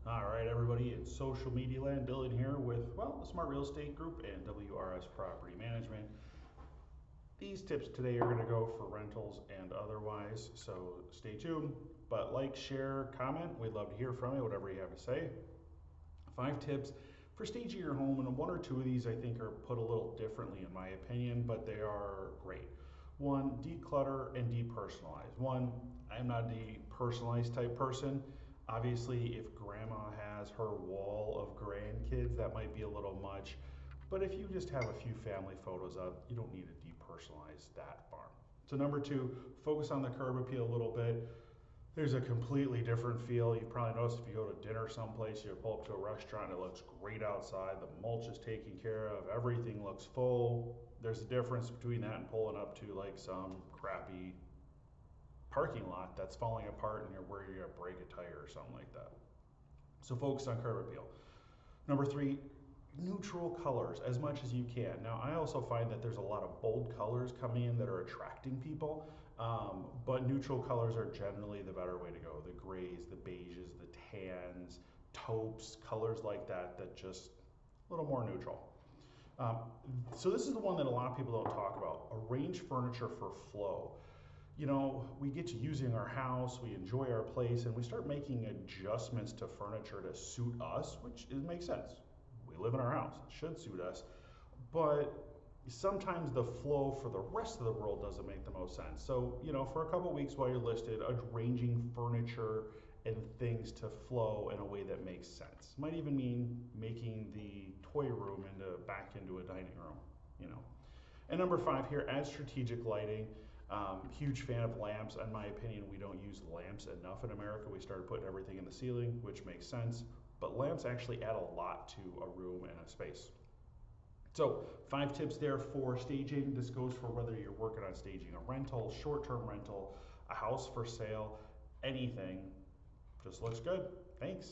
All right, everybody, it's Social Media Land. Dylan here with, well, the Smart Real Estate Group and WRS Property Management. These tips today are going to go for rentals and otherwise, so stay tuned. But like, share, comment. We'd love to hear from you, whatever you have to say. 5 tips for staging your home, and one or two of these I think are put a little differently in my opinion, but they are great. One, declutter and depersonalize. One, I'm not a depersonalized type person. Obviously, if grandma has her wall of grandkids, that might be a little much. But if you just have a few family photos up, you don't need to depersonalize that far. So number two, focus on the curb appeal a little bit. There's a completely different feel. You probably noticed if you go to dinner someplace, you pull up to a restaurant, it looks great outside, the mulch is taken care of, everything looks full. There's a difference between that and pulling up to like some crappy parking lot that's falling apart and you're worried you're gonna break a tire or something like that. So focus on curb appeal. Number three, neutral colors as much as you can. Now, I also find that there's a lot of bold colors coming in that are attracting people, but neutral colors are generally the better way to go. The grays, the beiges, the tans, taupes, colors like that, that just a little more neutral. Um, so this is the one that a lot of people don't talk about. Arrange furniture for flow. You know, we get to using our house, we enjoy our place, and we start making adjustments to furniture to suit us, which makes sense. We live in our house, it should suit us, but sometimes the flow for the rest of the world doesn't make the most sense. So, you know, for a couple weeks while you're listed, arranging furniture and things to flow in a way that makes sense. Might even mean making the toy room back into a dining room, you know. And number five here, add strategic lighting. Huge fan of lamps. In my opinion, we don't use lamps enough in America. We started putting everything in the ceiling, which makes sense. But lamps actually add a lot to a room and a space. So 5 tips there for staging. This goes for whether you're working on staging a rental, short-term rental, a house for sale, anything. Just looks good. Thanks.